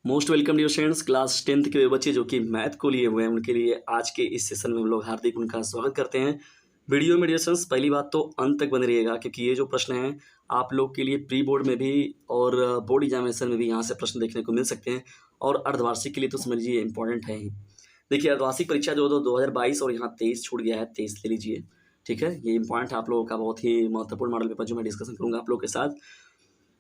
Most welcome dear students, class 10th के वे बच्चे जो कि मैथ को लिए हुए हैं उनके लिए आज के इस सेशन में हम लोग हार्दिक उनका स्वागत करते हैं। वीडियो में डियर स्टूडेंट्स पहली बात तो अंत तक बने रहिएगा, क्योंकि ये जो प्रश्न हैं आप लोग के लिए प्री बोर्ड में भी और बोर्ड एग्जामिनेशन में भी यहाँ से प्रश्न देखने को मिल सकते हैं, और अर्धवार्षिक के लिए तो समझ लीजिए इंपॉर्टेंट है ही। देखिए, अर्धवार्षिक परीक्षा जो 2022 और यहाँ 23 छूट गया है, 23 ले लीजिए, ठीक है। ये इंपॉर्टेंट है आप लोगों का, बहुत ही महत्वपूर्ण मॉडल पेपर जो मैं डिस्कशन करूँगा आप लोग के साथ।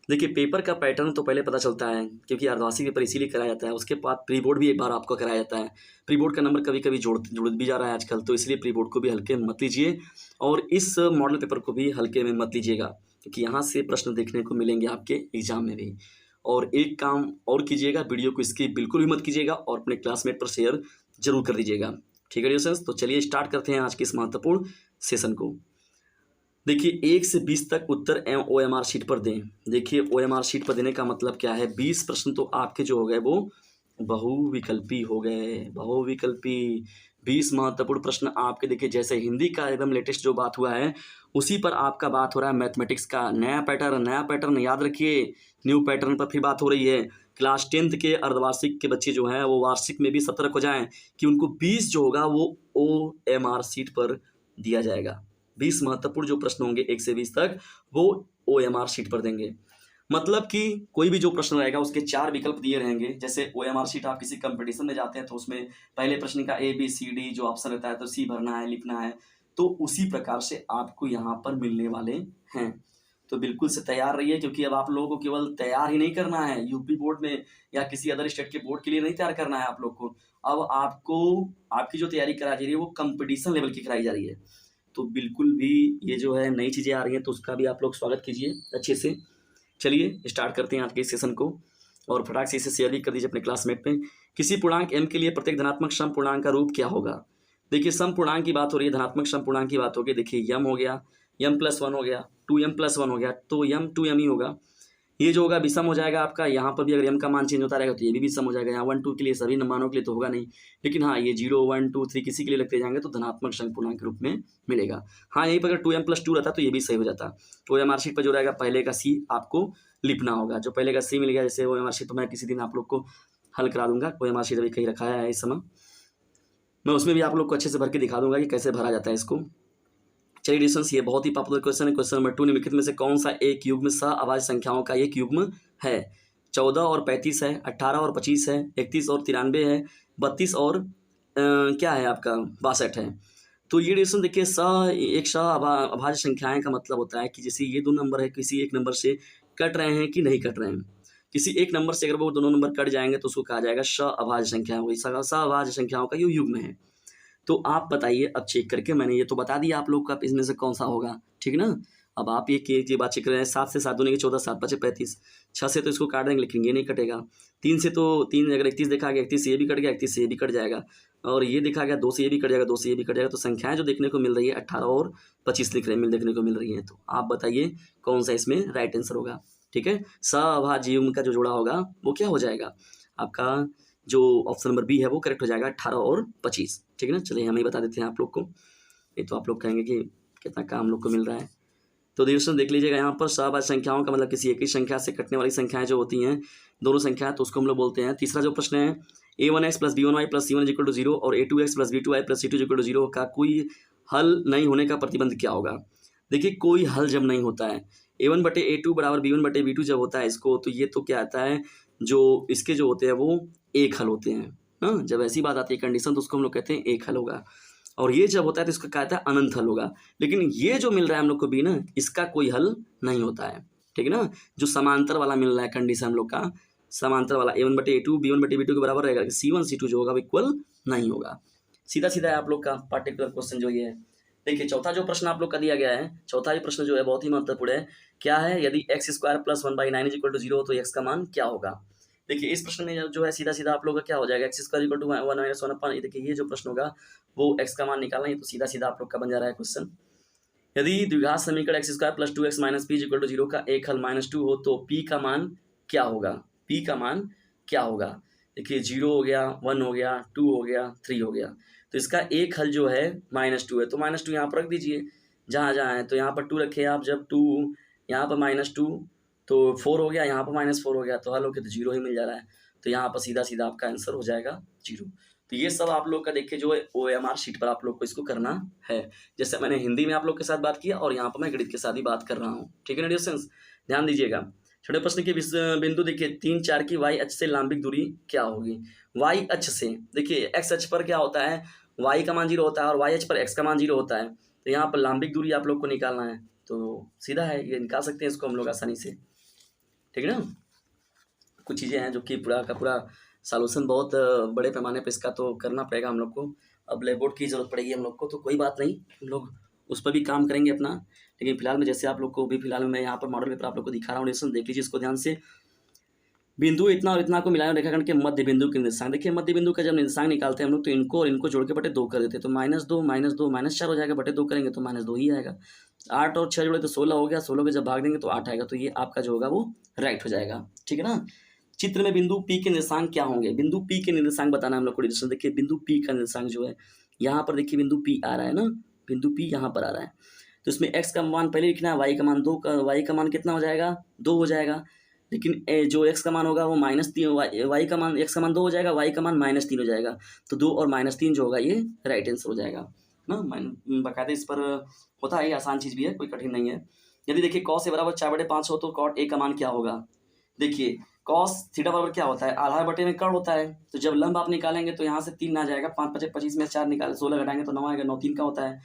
देखिए, पेपर का पैटर्न तो पहले पता चलता है, क्योंकि अर्धवार्षिक पेपर इसीलिए कराया जाता है। उसके बाद प्री बोर्ड भी एक बार आपको कराया जाता है। प्री बोर्ड का नंबर कभी कभी जुड़ भी जा रहा है आजकल, तो इसलिए प्री बोर्ड को भी हल्के में मत लीजिए और इस मॉडल पेपर को भी हल्के में मत लीजिएगा, क्योंकि यहाँ से प्रश्न देखने को मिलेंगे आपके एग्जाम में भी। और एक काम और कीजिएगा, वीडियो को स्किप बिल्कुल भी मत कीजिएगा और अपने क्लासमेट पर शेयर जरूर कर दीजिएगा, ठीक है डियर फ्रेंड्स। तो चलिए स्टार्ट करते हैं आज के इस महत्वपूर्ण सेशन को। देखिए, 1 से 20 तक उत्तर OMR शीट पर दें। देखिए, OMR शीट पर देने का मतलब क्या है, 20 प्रश्न तो आपके जो हो गए वो बहुविकल्पी हो गए, बहुविकल्पी। 20 महत्वपूर्ण प्रश्न आपके। देखिए, जैसे हिंदी का एकदम लेटेस्ट जो बात हुआ है उसी पर आपका बात हो रहा है। मैथमेटिक्स का नया पैटर्न याद रखिए, न्यू पैटर्न पर फिर बात हो रही है। क्लास 10th के अर्धवार्षिक के बच्चे जो हैं वो वार्षिक में भी सतर्क हो जाएं कि उनको 20 जो होगा वो OMR शीट पर दिया जाएगा। 20 महत्वपूर्ण जो प्रश्न होंगे 1 से 20 तक वो OMR शीट पर देंगे। मतलब कि कोई भी जो प्रश्न रहेगा उसके 4 विकल्प दिए रहेंगे। जैसे OMR शीट आप किसी कंपटीशन में जाते हैं तो उसमें पहले प्रश्न का ABCD जो ऑप्शन रहता है तो C भरना है, लिखना है, तो उसी प्रकार से आपको यहाँ पर मिलने वाले हैं। तो बिल्कुल से तैयार रहिए, क्योंकि अब आप लोगों को केवल तैयार ही नहीं करना है यूपी बोर्ड में या किसी अदर स्टेट के बोर्ड के लिए नहीं तैयार करना है आप लोग को। अब आपको आपकी जो तैयारी कराई जा रही है वो कंपटीशन लेवल की कराई जा रही है। तो बिल्कुल भी ये जो है नई चीज़ें आ रही हैं तो उसका भी आप लोग स्वागत कीजिए अच्छे से। चलिए स्टार्ट करते हैं आज के इस सेशन को, और फटाक से इसे शेयर भी कर दीजिए अपने क्लासमेट पे। किसी पूर्णांक m के लिए प्रत्येक धनात्मक सम पूर्णांक का रूप क्या होगा। देखिए, सम पूर्णांक की बात हो रही है, धनात्मक सम पूर्णांक की बात होगी। देखिए, m हो गया, m+1 हो गया, 2m+1 हो गया, तो m 2m ही होगा। ये जो होगा विषम हो जाएगा आपका। यहाँ पर भी अगर m का मान चेंज होता रहेगा तो ये भी विषम हो जाएगा। यहाँ 1 2 के लिए सभी मानों के लिए तो होगा नहीं, लेकिन हाँ ये 0 1 2 3 किसी के लिए लगते जाएंगे तो धनात्मक संख्या पूर्णांक के रूप में मिलेगा। हाँ, यहीं पर अगर 2m+2 रहता तो ये भी सही हो जाता। तो OMR शीट पर जो रहेगा पहले का C आपको लिखना होगा। जो पहले का C मिल गया, जैसे OMR शीट तो मैं किसी दिन आप लोग को हल करा दूंगा। OMR शीट अभी कहीं रखाया है इस समय, मैं उसमें भी आप लोग को अच्छे से भर के दिखा दूंगा कि कैसे भरा जाता है इसको। चलिए डिस्टेंस, ये बहुत ही पॉपुलर क्वेश्चन है। क्वेश्चन नंबर 2, निम्नलिखित में से कौन सा एक युग्म सहअभाज्य संख्याओं का एक युग्म है। 14 और 35 है, 18 और 25 है, 31 और 93 है, 32 और क्या है आपका 62 है। तो ये डिस्टेंस देखिए, एक सहअभाज्य संख्याएं का मतलब होता है कि जैसे ये दो नंबर है, किसी एक नंबर से कट रहे हैं कि नहीं कट रहे हैं। किसी एक नंबर से अगर वो दोनों नंबर कट जाएंगे तो उसको कहा जाएगा सहअभाज्य संख्या। वही सहअभाज्य संख्याओं का ये युग्म है। तो आप बताइए, अब चेक करके मैंने ये तो बता दिया आप लोग का इसमें से कौन सा होगा, ठीक ना। अब आप ये बात चेक कर रहे हैं। 7 से 7 दूनी के 14, 7 5 35, 6 से तो इसको काट देंगे लेकिन ये नहीं कटेगा। 3 से तो 3 अगर 31 देखा गया, 31 से ये भी कट गया, 31 से ये भी कट जाएगा, और ये देखा गया 2 से ये भी कट जाएगा, 2 से ये भी कट जाएगा। तो संख्याएं जो देखने को मिल रही है 18 और 25 देखने को मिल रही है। तो आप बताइए कौन सा इसमें राइट आंसर होगा, ठीक है। सहअभाज्य युग्म का जो जोड़ा होगा वो क्या हो जाएगा आपका, जो ऑप्शन नंबर बी है वो करेक्ट हो जाएगा, 18 और 25, ठीक है ना। चलिए हम ही बता देते हैं आप लोग को, ये तो आप लोग कहेंगे कि कितना काम हम लोग को मिल रहा है। तो दोस्तों देख लीजिएगा, यहाँ पर सहअभाज्य संख्याओं का मतलब किसी एक ही संख्या से कटने वाली संख्याएं जो होती हैं, दोनों संख्याएं, तो उसको हम लोग बोलते हैं। तीसरा जो प्रश्न है, a1x + b1y + c1 = 0 और a2x + b2y + c2 = 0 का कोई हल नहीं होने का प्रतिबंध क्या होगा। देखिए, कोई हल जब नहीं होता है, a1/a2 = b1/b2 जब होता है इसको, तो ये तो क्या आता है, जो इसके जो होते हैं वो एक हल होते हैं ना। जब ऐसी बात आती है कंडीशन तो उसको हम लोग कहते हैं एक हल होगा, और ये जब होता है तो इसका कहता है अनंत हल होगा। लेकिन ये जो मिल रहा है हम लोग को बी ना, इसका कोई हल नहीं होता है, ठीक है ना। जो समांतर वाला मिल रहा है कंडीशन हम लोग का, समांतर वाला a1/a2 b1/b2 के बराबर रहेगा, c1 c2 जो होगा वो इक्वल नहीं होगा। सीधा सीधा है आप लोग का पार्टिकुलर क्वेश्चन जो ये है। देखिए, चौथा जो प्रश्न आप लोग का दिया गया है, चौथा ही प्रश्न जो है बहुत ही महत्वपूर्ण है। क्या है, यदि x² + 1/9 = 0 तो x का मान क्या होगा। देखिए, इस प्रश्न में जो है सीधा सीधा आप लोग का क्या हो जाएगा, x² = 1 - 1/। देखिए, ये जो प्रश्न होगा वो x का मान निकालना है, तो सीधा सीधा आप लोग का बन जा रहा है क्वेश्चन। यदि द्विघात समीकरण x² + 2x - p = 0 का एक हल -2 हो तो p का मान क्या होगा। p का मान क्या होगा। देखिए, 0 हो गया, 1 हो गया, 2 हो गया, 3 हो गया, तो इसका एक हल जो है -2 है। तो -2 यहाँ पर रख दीजिए जहाँ जहाँ है, तो यहाँ पर 2 रखे आप। जब 2 यहाँ पर -2 तो 4 हो गया, यहाँ पर -4 हो गया, तो हल हो के तो 0 ही मिल जा रहा है। तो यहाँ पर सीधा सीधा आपका आंसर हो जाएगा 0। तो ये सब आप लोग का देखिए जो OMR शीट पर आप लोग को इसको करना है। जैसे मैंने हिंदी में आप लोग के साथ बात किया और यहाँ पर मैं गणित के साथ ही बात कर रहा हूँ, ठीक है ना डियर स्टूडेंट्स, ध्यान दीजिएगा। छोटे प्रश्न के बिंदु देखिए 3, 4 की y अक्ष से लंबिक दूरी क्या होगी। y अक्ष से देखिए x अक्ष पर क्या होता है, y का मान 0 होता है और y अक्ष पर x का मान 0 होता है। तो यहाँ पर लंबिक दूरी आप लोग को निकालना है, तो सीधा है, ये निकाल सकते हैं इसको हम लोग आसानी से, ठीक है ना। कुछ चीज़ें हैं जो कि पूरा का पूरा सॉल्यूशन बहुत बड़े पैमाने पे इसका तो करना पड़ेगा हम लोग को। अब ब्लैक बोर्ड की ज़रूरत पड़ेगी हम लोग को, तो कोई बात नहीं, हम लोग उस पर भी काम करेंगे अपना। लेकिन फिलहाल में जैसे आप लोग को भी फिलहाल में मैं यहाँ पर मॉडल पेपर आप लोग को दिखा रहा हूँ, लेसन देख लीजिए इसको ध्यान से। बिंदु इतना और इतना को मिलाया रेखाखंड के मध्य बिंदु के निर्देशांक। देखिए मध्य बिंदु का जब निर्देशांक निकालते हैं हम लोग तो इनको और इनको जोड़ के बटे 2 कर देते हैं, तो -2 -2 -4 हो जाएगा, बटे 2 करेंगे तो -2 ही आएगा। 8 और 6 जोड़े तो 16 हो गया, 16 को जब भाग देंगे तो 8 आएगा, तो ये आपका जो होगा वो राइट हो जाएगा, ठीक है ना। चित्र में बिंदु P के निर्देशांक क्या होंगे, बिंदु P के निर्देशांक बताना है हम लोग को। देखिए बिंदु P का निर्देशांक जो है यहाँ पर देखिए बिंदु P आ रहा है ना, बिंदु P यहाँ पर आ रहा है, तो इसमें x का मान पहले लिखना है, y का मान 2 y का मान कितना हो जाएगा, 2 हो जाएगा। लेकिन जो x का मान होगा वो -3, y का मान x का मान 2 हो जाएगा, y का मान -3 हो जाएगा, तो 2 और -3 जो होगा ये राइट आंसर हो जाएगा ना। बाकायदा इस पर होता है, ये आसान चीज़ भी है, कोई कठिन नहीं है। यदि देखिए cos a बराबर 4/5 हो तो cot a का मान क्या होगा। देखिए cos थीटा बराबर क्या होता है, आधार बटे में कर्ण होता है, तो जब लंब आप निकालेंगे तो यहाँ से 3 ना जाएगा, 5 5 25 में 4 निकाले 16 घटाएंगे तो 9 आएगा, 9 3 का होता है।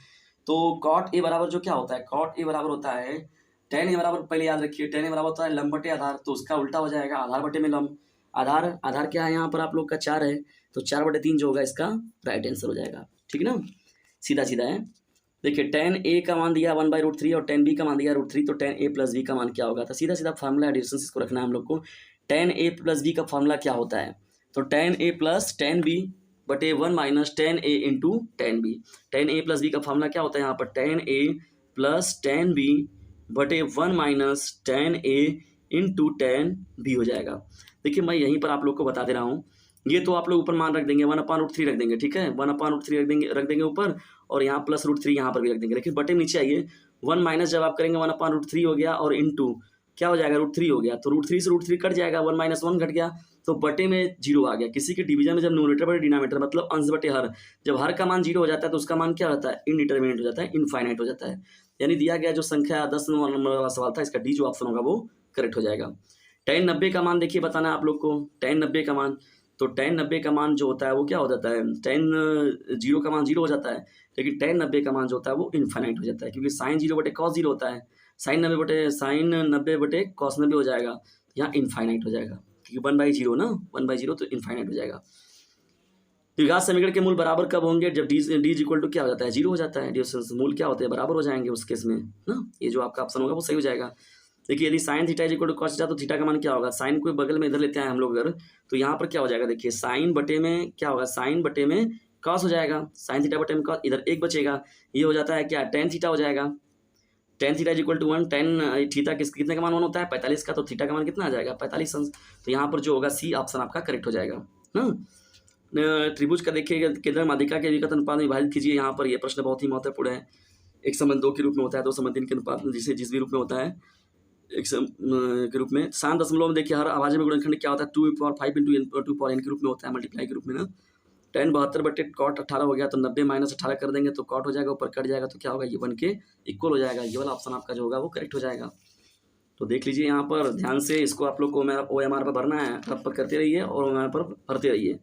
तो cot a बराबर जो क्या होता है, cot a बराबर होता है tan a बराबर, पहले याद रखिए tan a बराबर होता है लंब बटे आधार, तो उसका उल्टा हो जाएगा आधार बटे में लंब। आधार क्या है यहाँ पर आप लोग का 4 है, तो 4/3 जो होगा इसका राइट आंसर हो जाएगा, ठीक है ना, सीधा सीधा है। देखिए tan a का मान दिया 1/√3 और tan b का मान दिया √3, तो tan a + b का मान क्या होगा, तो सीधा सीधा फार्मूला एडिशन इसको रखना है हम लोग को। tan a + b का फार्मूला क्या होता है, तो tan a + tan b बटे 1 - tan a into tan b। tan a + b का फार्मूला क्या होता है यहाँ पर, tan a + tan b बटे 1 - tan a into tan b हो जाएगा। देखिए मैं यहीं पर आप लोग को बता दे रहा हूँ, ये तो आप लोग ऊपर मान रख देंगे 1/√3 रख देंगे, ठीक है, 1/√3 रख देंगे ऊपर, और यहाँ +√3 यहाँ पर भी रख देंगे। लेकिन बटे नीचे आइए, 1 माइनस जब आप करेंगे 1/√3 हो गया, और इंटू क्या हो जाएगा, √3 हो गया, तो √3 से √3 कट जाएगा, 1 - 1 घट गया, तो बटे में 0 आ गया। किसी के डिवीजन में जब न्यूमरेटर बटे डिनोमिनेटर मतलब अंश बटे हर, जब हर का मान 0 हो जाता है तो उसका मान क्या होता है, इनडिटरमिनेट हो जाता है, इनफाइनाइट हो जाता है। यानी दिया गया जो संख्या 10 नंबर वाला सवाल था, इसका डी जो ऑप्शन होगा वो करेक्ट हो जाएगा। tan 90 का मान देखिए बताना है आप लोग को, tan 90 का मान, तो tan 90 का मान जो होता है वो क्या हो जाता है, tan 0 का मान 0 हो जाता है, लेकिन tan 90 का मान जो होता है वो इनफाइनाइट हो जाता है, क्योंकि sin 0 बटे cos 0 होता है, sin 90 बटे cos 90 हो जाएगा, यहाँ इनफाइनाइट हो जाएगा, क्योंकि 1/0 ना, 1/0 तो इनफाइनाइट हो जाएगा। द्विघात समीकरण के मूल बराबर कब होंगे, जब d इक्वल टू क्या हो जाता है, 0 हो जाता है। मूल क्या होते हैं, बराबर हो जाएंगे उस केस में ना, ये जो आपका ऑप्शन होगा वो सही हो जाएगा। देखिए यदि sin theta equal to cos theta, तो थीटा का मान क्या होगा, साइन को बगल में इधर लेते हैं हम लोग अगर, तो यहाँ पर क्या हो जाएगा, देखिए साइन बटे में क्या होगा, साइन बटे में cos हो जाएगा, साइन थीटा बटे में cos, इधर 1 बचेगा, ये हो जाता है क्या, tan थीटा हो जाएगा। tan theta equal to 1, tan theta कितने का मान 1 होता है, 45 का, तो थीटा का मान कितना आ जाएगा, 45 अंश। तो यहाँ पर जो होगा सी ऑप्शन आपका करेक्ट हो जाएगा ना। त्रिभुज का देखिए केंद्र माध्यिका के विगत अनुपात में विभाजित कीजिए। यहाँ पर ये प्रश्न बहुत ही महत्वपूर्ण है। 1:2 के रूप में होता है, 2:3 के अनुपात में, जिस भी रूप में होता है के रूप में। शांत दशमलव में देखिए हर अभाज्य में गुणनखंड क्या होता है, 2/5 × 2/n के रूप में होता है, मल्टीप्लाई के रूप में ना। tan 72 बटे cot 18 हो गया, तो 90 - 18 कर देंगे तो cot हो जाएगा, ऊपर कट जाएगा तो क्या होगा, ये 1 के इक्वल हो जाएगा। ये वाला ऑप्शन आपका जो होगा वो करेक्ट हो जाएगा। तो देख लीजिए यहाँ पर ध्यान से, इसको आप लोग को OMR पर भरना है, तब पर करते रहिए और OMR पर भरते रहिए।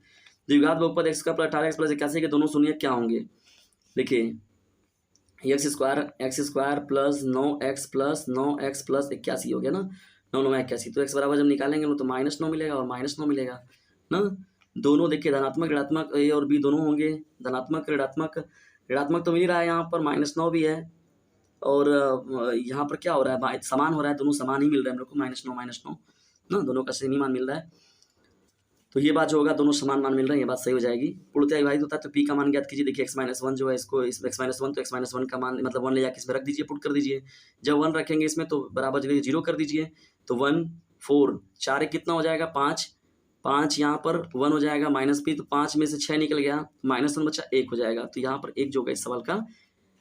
द्विघात बहुपद x का 18x + 81 के दोनों शून्य क्या होंगे। देखिए x² + 9x + 9x + 81 हो गया ना, 9 9 81, तो x बराबर जब निकालेंगे तो -9 मिलेगा और -9 मिलेगा ना। दोनों देखिए धनात्मक ऋणात्मक a और b दोनों होंगे, धनात्मक ऋणात्मक तो मिल रहा है, यहाँ पर -9 भी है, और यहाँ पर क्या हो रहा है, समान हो रहा है, दोनों समान ही मिल रहा है हम लोग को, -9 ना, दोनों का सेम ही मान मिल रहा है। तो ये बात जो होगा, दोनों समान मान मिल रहे हैं, ये बात सही हो जाएगी। पूर्णतः विभाजित होता है तो p का मान ज्ञात कीजिए। देखिए x-1 जो है, इसको इस x-1 तो x-1 का मान मतलब 1 ले जाके इसमें रख दीजिए, पुट कर दीजिए। जब 1 रखेंगे इसमें तो बराबर जगह 0 कर दीजिए, तो 1 4 4 कितना हो जाएगा, 5 यहाँ पर 1 हो जाएगा, -p, तो 5 में से 6 निकल गया, -1 बचा 1 हो जाएगा। तो यहाँ पर 1 जो होगा इस सवाल का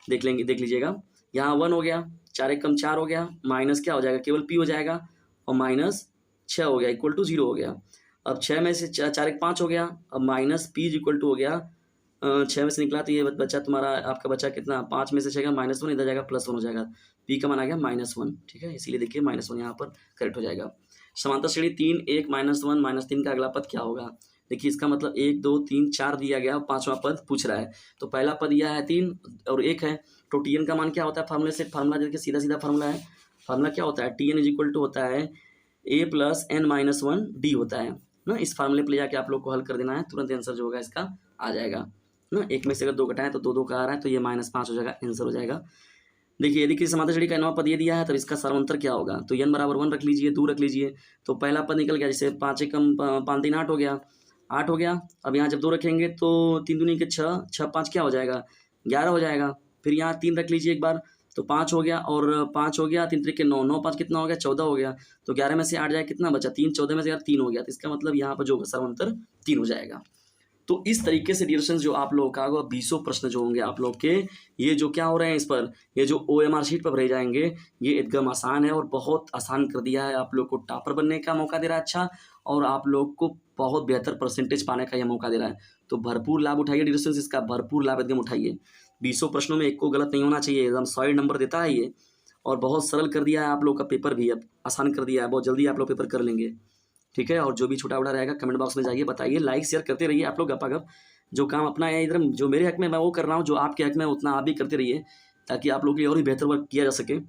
देख लीजिएगा, यहाँ 1 हो गया, 4 1 कम 4 हो गया, माइनस क्या हो जाएगा, केवल p हो जाएगा, और -6 हो गया, इक्वल टू 0 हो गया। अब 6 में से 4 1 5 हो गया। अब माइनस पी इक्वल टू हो गया 6 में से निकला तो ये बच्चा तुम्हारा आपका बच्चा कितना 5 में से 6 का -1 इधर जाएगा +1 हो जाएगा। पी का मान आ गया -1, ठीक है, इसीलिए देखिए -1 यहाँ पर करेक्ट हो जाएगा। समांतर श्रेणी 3 1 -1 -3 का अगला पद क्या होगा? देखिए इसका मतलब 1 2 3 4 दिया गया, पांचवा पद पूछ रहा है। तो पहला पद यह है 3 और 1 है, तो टी एन का मान क्या होता है? फार्मूले से फार्मूला देखिए सीधा सीधा फार्मूला है। फार्मूला क्या होता है? T N is equal to होता है a + n-1 d होता है ना। इस फार्मूले पे ले जाके आप लोग को हल कर देना है, तुरंत आंसर जो होगा इसका आ जाएगा ना। एक में से अगर 2 घटाएं तो 2 2 का आ रहा है, तो ये -5 हो जाएगा, आंसर हो जाएगा। देखिए यदि किसी समांतर श्रेणी का नवा पद ये दिया है तब इसका सर्वांतर क्या होगा? तो n बराबर 1 रख लीजिए, 2 रख लीजिए, तो पहला पद निकल गया। जैसे 5 एकम 5 3 8 हो गया, 8 हो गया। अब यहाँ जब 2 रखेंगे तो 3 दूनी के 6, 6 5 क्या हो जाएगा? 11 हो जाएगा। फिर यहाँ 3 रख लीजिए एक बार, तो 5 हो गया, और 5 हो गया, 3 3 के 9, 9 5 कितना हो गया? 14 हो गया। तो 11 में से 8 जाए कितना बचा? 3, 14 में से यार 3 हो गया, तो इसका मतलब यहाँ पर जो सर्वांतर 3 हो जाएगा। तो इस तरीके से डियर स्टूडेंट्स जो आप लोगों का 20 प्रश्न जो होंगे आप लोग के, ये जो क्या हो रहे हैं इस पर, ये जो OMR शीट पर भरे जाएंगे, ये एकदम आसान है और बहुत आसान कर दिया है। आप लोग को टॉपर बनने का मौका दे रहा है अच्छा, और आप लोग को बहुत बेहतर परसेंटेज पाने का यह मौका दे रहा है। तो भरपूर लाभ उठाइए डियर स्टूडेंट्स, इसका भरपूर लाभ एकदम उठाइए। 20 प्रश्नों में एक को गलत नहीं होना चाहिए, एकदम सॉलिड नंबर देता है ये, और बहुत सरल कर दिया है आप लोग का पेपर भी, अब आसान कर दिया है, बहुत जल्दी आप लोग पेपर कर लेंगे, ठीक है। और जो भी छोटा बड़ा रहेगा कमेंट बॉक्स में जाइए, बताइए, लाइक शेयर करते रहिए आप लोग गपागप। जो काम अपना है इधर, जो मेरे हक में मैं वो कर रहा हूँ, जो आपके हक में उतना आप भी करते रहिए, ताकि आप लोग के लिए और भी बेहतर वर्क किया जा सके।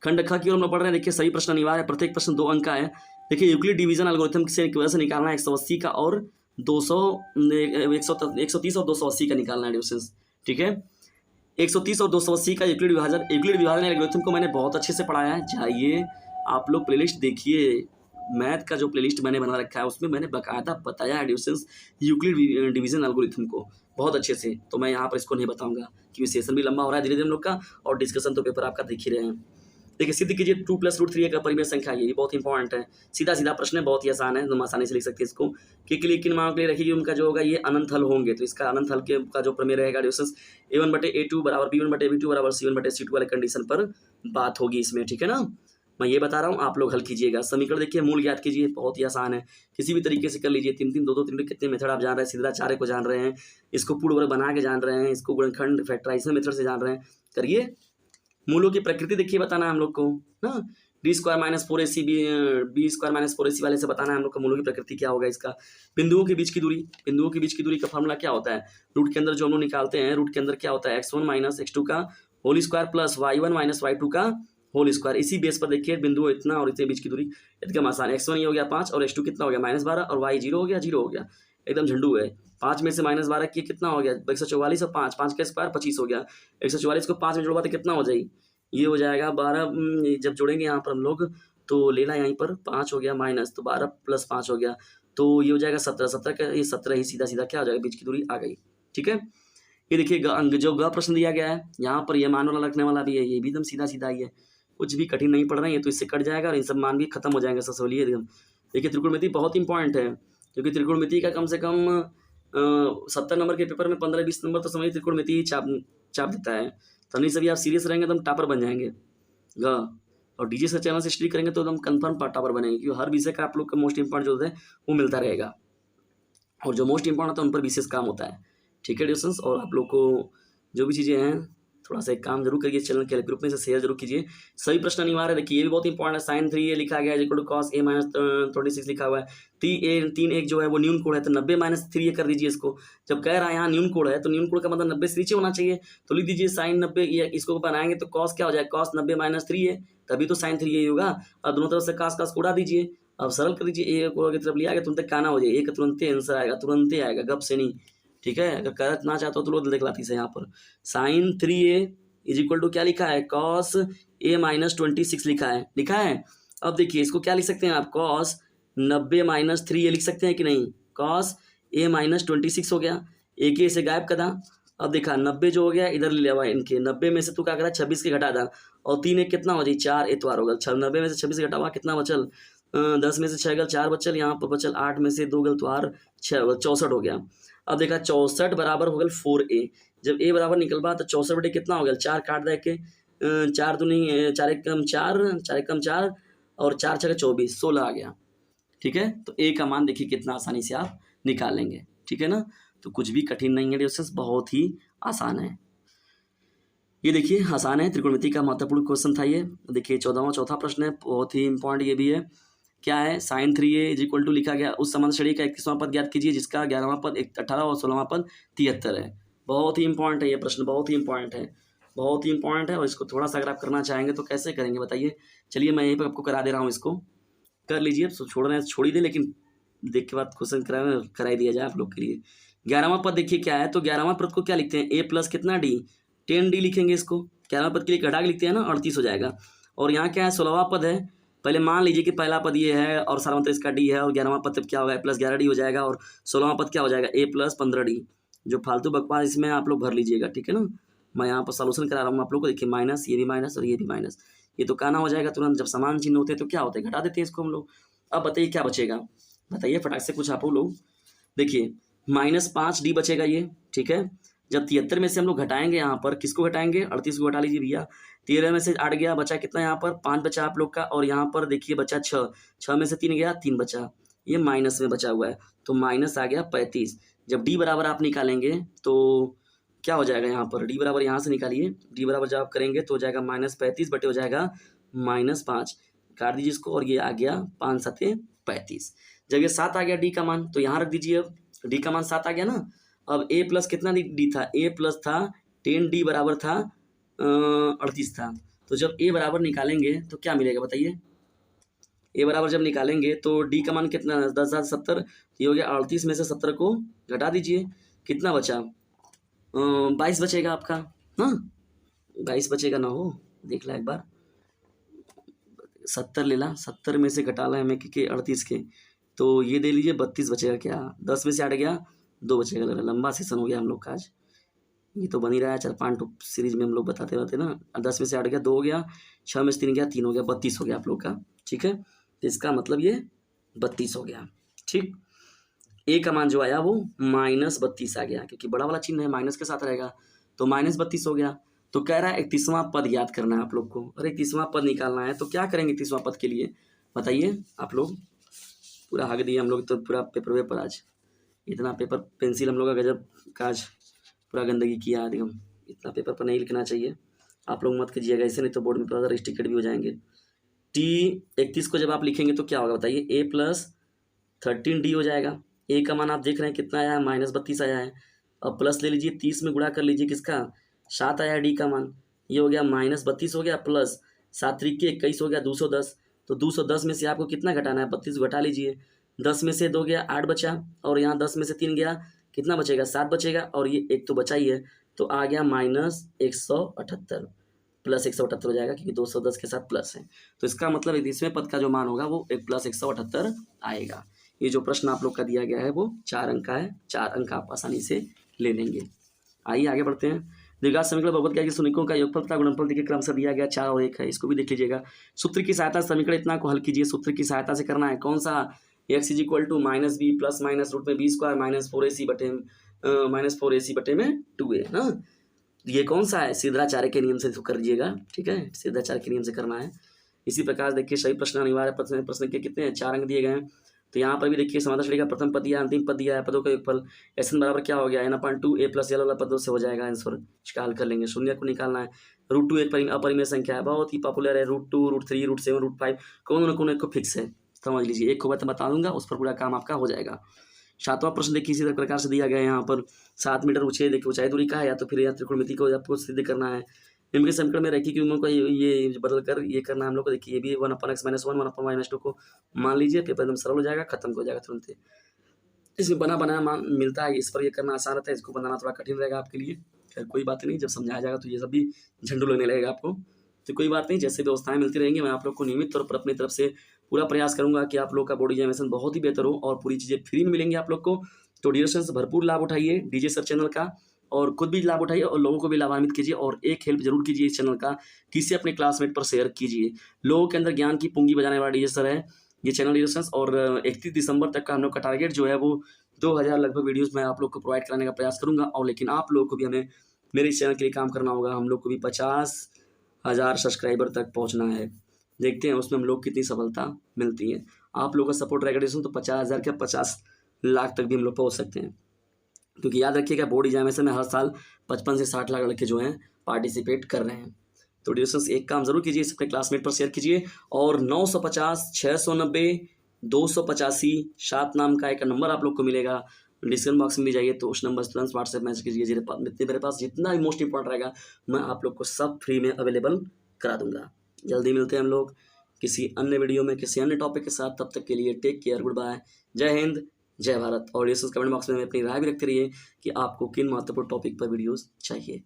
खंड ख की ओर हम लोग पढ़ रहे हैं। देखिए सही प्रश्न अनिवार्य है, प्रत्येक प्रश्न 2 अंक का है। देखिए यूक्लिड डिवीजन एल्गोरिथम से वजह से निकालना है 180 का और 130 और 280 का निकालना है डिविजन्स, ठीक है। 130 और 280 का यूक्लिड विभाजन एल्गोरिथम को मैंने बहुत अच्छे से पढ़ाया है। जाइए आप लोग प्लेलिस्ट देखिए, मैथ का जो प्लेलिस्ट मैंने बना रखा है उसमें मैंने बकायदा बताया है डिविजन्स यूक्लिड डिवीजन एल्गोरिथम को बहुत अच्छे से। तो मैं यहाँ पर इसको नहीं बताऊंगा क्योंकि सेशन भी लंबा हो रहा है धीरे धीरे हम लोग का, और डिस्कशन तो पेपर आपका देख ही रहे हैं। देखिए सिद्ध कीजिए 2 + √3 का परिमेय संख्या, ये भी बहुत इंपॉर्टेंट है। सीधा सीधा प्रश्न है, बहुत ही आसान है, तुम आसानी से लिख सकते हैं इसको। कि लिए किन मानों के लिए रखिए उनका जो होगा ये अनंत हल होंगे, तो इसका अनंत हल के का जो प्रमेय रहेगा डिविजन्स a1/a2 = b1/b2 = c1/c2 वाले कंडीशन पर बात होगी इसमें, ठीक है ना। मैं ये बता रहा हूँ, आप लोग हल कीजिएगा। समीकरण देखिए मूल ज्ञात कीजिए, बहुत ही आसान है, किसी भी तरीके से कर लीजिए। 3 3 2 2 3 कितने मेथड आप जान रहे हैं, सीधा 4 को जान रहे हैं, इसको पूर्ण वर्ग बना के जान रहे हैं, इसको गुणनखंड फैक्टराइजेशन मेथड से जान रहे हैं, करिए। मूलों की प्रकृति देखिए बताना है हम लोग को ना, d² - 4ac b² - 4ac वाले से बताना है हम लोग को मूलों की प्रकृति क्या होगा इसका। बिंदुओं के बीच की दूरी का फॉर्मूला क्या होता है? रूट के अंदर जो हम लोग निकालते हैं, रूट के अंदर क्या होता है? x1 - x2 का whole square plus y1 - y2 का होल स्क्वायर। इसी बेस पर देखिए बिंदु इतना और इतने बीच की दूरी एकदम आसान। x1 ये हो गया 5 और x2 कितना हो गया? -12, और y 0 हो गया, 0 हो गया, एकदम झंडू है। 5 में से -12 किए कितना हो गया? 144 और 5 5 का स्क्वायर 25 हो गया। 144 को 5 में जोड़वा तो कितना हो जाएगी? ये हो जाएगा 12, जब जोड़ेंगे यहाँ पर हम लोग तो लेना यहीं पर 5 हो गया माइनस, तो 12 + 5 हो गया, तो ये हो जाएगा 17, 17 का ये 17 ही सीधा सीधा क्या हो जाएगा? बीच की दूरी आ गई, ठीक है। ये देखिए जो ग प्रश्न दिया गया है यहाँ पर, ये मान वाला रखने वाला भी है, ये भी एकदम सीधा सीधा ही है, कुछ भी कठिन नहीं पड़ रहे हैं, ये तो इससे कट जाएगा और इन सब मान भी खत्म हो जाएंगे ससोलिए एकदम। देखिए त्रिकोणमिति बहुत इंपॉर्टेंट है, क्योंकि त्रिकोणमिति का कम से कम 70 नंबर के पेपर में 15-20 नंबर तो समझिए त्रिकोणमिति ही चाप देता है। तो नहीं सभी आप सीरियस रहेंगे तो हम टॉपर बन जाएंगे ग। और डीजे से चैनल से स्टडी करेंगे तो एकदम कंफर्म टॉपर बनेंगे, क्योंकि हर विषय का आप लोग का मोस्ट इंपॉर्टेंट जो होता है वो मिलता रहेगा, और जो मोस्ट इंपॉर्टेंट होता है उन पर विशेष काम होता है, ठीक है डिस्टेंस। और आप लोग को जो भी चीज़ें हैं थोड़ा सा एक काम जरूर करिए, चैनल के ग्रुप में से शेयर जरूर कीजिए। सही प्रश्न अनिवार्य है, देखिए ये भी बहुत इंपॉर्टेंट है। sin 3a लिखा गया है इक्वल टू cos a - 26 लिखा हुआ है। 3 1 जो है वो न्यून कोड है, तो 90 - 3a कर दीजिए इसको। जब कह रहा है यहाँ न्यून कोड है तो न्यून कोड का मतलब 90 से नीचे होना चाहिए, तो लिख दीजिए sin 90, इसको बनाएंगे तो cos क्या हो जाएगा? cos 90 - 3a, तभी तो sin 3a होगा। और दोनों तरफ से cos को उड़ा दीजिए, अब सरल कर दीजिए, a को की तरफ लिया गया तुरंत काना हो जाए, a का तुरंत आंसर आएगा, तुरंत आएगा, गप से नहीं, ठीक है। अगर करत ना चाहते हो तो लोग देख लाती से यहाँ पर sin 3a = क्या लिखा है? cos a - 26 लिखा है। अब देखिए इसको क्या लिख सकते हैं आप? cos 90 - 3a लिख सकते हैं कि नहीं? cos a - 26 हो गया, एक ही से गायब कर दा। अब देखा 90 जो हो गया इधर ले लिया इनके, 90 में से तू क्या करा? 26 के घटा दा, और 3 1 कितना हो जाए? 4 एतवार होगा। 90 में से 26 घटा हुआ कितना बचल? 10 में से 6 गल 4 बचल, यहाँ पर बचल 8 में से 2 गल त्वार 6 64 हो गया। अब देखा 64 बराबर हो गया 4a, जब a बराबर निकलबा तो 64 बटे कितना हो गया? 4 काट दे के 4 दूनी 4 एकम 4 4 एकम 4 और 4 6 24 16 आ गया। ठीक है। तो ए का मान देखिए कितना आसानी से आप निकाल लेंगे, ठीक है ना। तो कुछ भी कठिन नहीं है डियर, बहुत ही आसान है। ये देखिए आसान है, त्रिकोणमिति का महत्वपूर्ण क्वेश्चन था ये। देखिए चौथा प्रश्न है, बहुत ही इंपॉर्टेंट ये भी है। क्या है, sin 3a is equal to लिखा गया उस समान श्रेणी का 31वां पद ज्ञात कीजिए जिसका 11वां पद 18 और 16वां पद 73 है। बहुत ही इंपॉर्टेंट है ये प्रश्न, बहुत ही इंपॉर्टेंट है, बहुत ही इंपॉर्टेंट है। और इसको थोड़ा सा अगर आप करना चाहेंगे तो कैसे करेंगे बताइए। चलिए मैं यहीं पर आपको करा दे रहा हूँ, इसको कर लीजिए। अब छोड़ ही दे, लेकिन देख के बाद क्वेश्चन करा ही दिया जाए आप लोग के लिए। 11वां पद देखिए क्या है, तो 11वां पद को क्या लिखते हैं, a प्लस कितना d, 10d लिखेंगे इसको। 11वां पद के लिए घटा के लिखते हैं ना, 38 हो जाएगा। और यहाँ क्या है, 16वां पद है। पहले मान लीजिए कि पहला पद ये है और सारा मतलब इसका d है, और 11वां पद तब क्या होगा, प्लस 11d हो जाएगा। और 16वां पद क्या हो जाएगा, a प्लस 15d। जो फालतू बकवास इसमें आप लोग भर लीजिएगा, ठीक है ना। मैं यहाँ पर सोल्यूशन करा रहा हूँ आप लोग को। देखिए माइनस, ये भी माइनस और ये भी माइनस, ये तो काना हो जाएगा तुरंत। जब समान चिन्ह होते हैं तो क्या होते हैं, घटा देते हैं इसको हम लोग। अब बताइए क्या बचेगा, बताइए फटाक से कुछ आप लोग। देखिए -5d बचेगा ये, ठीक है। जब 73 में से हम लोग घटाएंगे, यहाँ पर किसको घटाएंगे, 38 को घटा लीजिए भैया। 13 में से 8 गया, बचा कितना, यहाँ पर 5 बचा आप लोग का। और यहाँ पर देखिए बचा 6 में से 3 गया, 3 बचा, ये माइनस में बचा हुआ है, तो माइनस आ गया 35। जब d बराबर आप निकालेंगे तो क्या हो जाएगा, यहाँ पर d बराबर यहाँ से निकालिए, d बराबर जब आप करेंगे तो हो जाएगा -35 बटे हो जाएगा -5, काट दीजिए इसको। और ये आ गया 5 7 35। जब ये 7 आ गया d का मान, तो यहाँ रख दीजिए। अब d का मान 7 आ गया ना। अब a प्लस कितना d था, a प्लस था 10d बराबर था 38 था। तो जब a बराबर निकालेंगे तो क्या मिलेगा बताइए। a बराबर जब निकालेंगे तो d का मान कितना, 10 7 70, ये हो गया 38 में से 70 को घटा दीजिए, कितना बचा, 22 बचेगा आपका। हाँ 22 बचेगा ना, हो देख ला एक बार। 70 ले ला, 70 में से घटा ला हमें के 38 के, तो ये दे लीजिए 32 बचेगा। क्या 10 में से 8 गया, 2 बचेगा। लंबा सेशन हो गया हम लोग का आज, ये तो बन ही रहा है 4-5 सीरीज में हम लोग बताते रहते ना। 10 में से 8 गया, 2 हो गया, 6 में से 3 गया, 3 हो गया, 32 हो गया आप लोग का, ठीक है। तो इसका मतलब ये 32 हो गया, ठीक। ए का मान जो आया वो -32 आ गया, क्योंकि बड़ा वाला चिन्ह है माइनस के साथ रहेगा, तो -32 हो गया। तो कह रहा है 31वां पद याद करना है आप लोग को, और 31वां पद निकालना है। तो क्या करेंगे 31वां पद के लिए बताइए आप लोग। पूरा हक दिए हम लोग तो, पूरा पेपर आज, इतना पेपर पेंसिल हम लोग का गजब का आज पूरा गंदगी किया है एकदम। इतना पेपर पर नहीं लिखना चाहिए, आप लोग मत कीजिएगा ऐसे, नहीं तो बोर्ड में थोड़ा सा रिस्ट्रिक्टेड भी हो जाएंगे। T31 को जब आप लिखेंगे तो क्या होगा बताइए, a प्लस 13d हो जाएगा। a का मान आप देख रहे हैं कितना आया है, -32 आया है। अब प्लस ले लीजिए, 30 में गुणा कर लीजिए, किसका 7 आया है d का मान, ये हो गया -32 हो गया, प्लस 7 3 के 21 हो गया 210। तो 210 में से आपको कितना घटाना है, 32 घटा लीजिए। 10 में से 2 गया, 8 बचा, और यहाँ 10 में से 3 गया, कितना बचेगा, 7 बचेगा। और ये एक तो बचा ही है, तो आ गया -178 प्लस 178 हो जाएगा, क्योंकि 210 के साथ प्लस है। तो इसका मतलब 31वें पद का जो मान होगा वो प्लस 178 आएगा। ये जो प्रश्न आप लोग का दिया गया है वो 4 अंक का है, 4 अंक आप आसानी से ले लेंगे। आइए आगे बढ़ते हैं। द्विघात समीकरण बहुपद क्या है कि शून्यकों का योगफल तथा गुणनफल देखिए क्रम से दिया गया 4 और 1 है, इसको भी देख लीजिएगा। सूत्र की सहायता से समीकरण इतना को हल कीजिए, सूत्र की सहायता से करना है, कौन सा, x is equal to -b plus minus root में b स्क्वायर -4ac बटे में 2a ना। ये कौन सा है, सिद्धाचार्य के नियम से इसको कर लीजिएगा, ठीक है, सिद्धाचार्य के नियम से करना है। इसी प्रकार देखिए सभी प्रश्न अनिवार्य प्रश्न के कितने हैं, 4 अंक दिए गए हैं। तो यहाँ पर भी देखिए समाधान श्रेणी का प्रथम पद दिया, अंतिम पद दिया है, पदों का योगफल SN बराबर क्या हो गया, n/2 a प्लस l वाला पदों से हो जाएगा आंसर। इसका हल कर लेंगे। शून्य को निकालना है, √2 एक अपरिमेय संख्या है, बहुत ही पॉपुलर है। √2 √3 √7 √5 कौन न कौन एक को फिक्स है, समझ लीजिए। एक को मैं बता दूंगा, उस पर पूरा काम आपका हो जाएगा। 7वां प्रश्न देखिए इसी प्रकार से दिया गया है। यहाँ पर 7 मीटर ऊंचे देखिए ऊंचाई दूरी का है, या तो फिर त्रिकोणमिति को आपको सिद्ध करना है। निम्न के समीकरण में रखी कि उम्र को ये बदल कर ये करना है हम लोग को। देखिए ये भी 1/x - 1 1/-2 को मान लीजिए, पेपर एकदम सरल हो जाएगा, खत्म हो जाएगा तुरंत। इसमें बना बनाया मान मिलता है, इस पर ये करना आसान रहता है, इसको बनाना थोड़ा कठिन रहेगा आपके लिए। खैर कोई बात नहीं, जब समझाया जाएगा तो ये सब भी झंडू लगने लगेगा आपको, तो कोई बात नहीं, जैसे व्यवस्थाएं मिलती रहेंगी मैं आप लोग को नियमित तौर पर अपनी तरफ से पूरा प्रयास करूंगा कि आप लोग का बोर्ड एग्जामिनेशन बहुत ही बेहतर हो और पूरी चीज़ें फ्री में मिलेंगी आप लोग को। तो डियर स्टूडेंट्स भरपूर लाभ उठाइए डीजे सर चैनल का, और खुद भी लाभ उठाइए और लोगों को भी लाभान्वित कीजिए। और एक हेल्प जरूर कीजिए इस चैनल का, किसी अपने क्लासमेट पर शेयर कीजिए। लोगों के अंदर ज्ञान की पूंजी बजाने वाला डीजे सर है ये चैनल डियर स्टूडेंट्स। और 31 दिसंबर तक का हम लोग का टारगेट जो है वो 2000 लगभग वीडियोस मैं आप लोग को प्रोवाइड कराने का प्रयास करूंगा। और लेकिन आप लोगों को भी हमें मेरे इस चैनल के लिए काम करना होगा। हम लोग को भी 50,000 सब्सक्राइबर तक पहुंचना है, देखते हैं उसमें हम लोग कितनी सफलता मिलती है। आप लोगों का सपोर्ट रहेगा तो 50,000 क्या 50 लाख तक भी हम लोग पहुँच सकते हैं। क्योंकि याद रखिएगा बोर्ड एग्जामिनेशन में हर साल 55 से 60 लाख लड़के जो हैं पार्टिसिपेट कर रहे हैं। तो डिस्कशन एक काम जरूर कीजिए, अपने क्लासमेट पर शेयर कीजिए। और 950 690 285 7 नाम का एक नंबर आप लोग को मिलेगा, डिस्क्रिप्शन बॉक्स में भी जाइए, तो उस नंबर से तुरंत व्हाट्सएप मैसेज कीजिए। जितने मेरे पास जितना भी मोस्ट इंपॉर्टेंट रहेगा मैं आप लोग को सब फ्री में अवेलेबल करा दूंगा। जल्दी मिलते हैं हम लोग किसी अन्य वीडियो में किसी अन्य टॉपिक के साथ। तब तक के लिए टेक केयर, गुड बाय, जय हिंद, जय भारत। और ये कमेंट बॉक्स में अपनी राय भी रखते रहिए कि आपको किन महत्वपूर्ण टॉपिक पर वीडियोस चाहिए।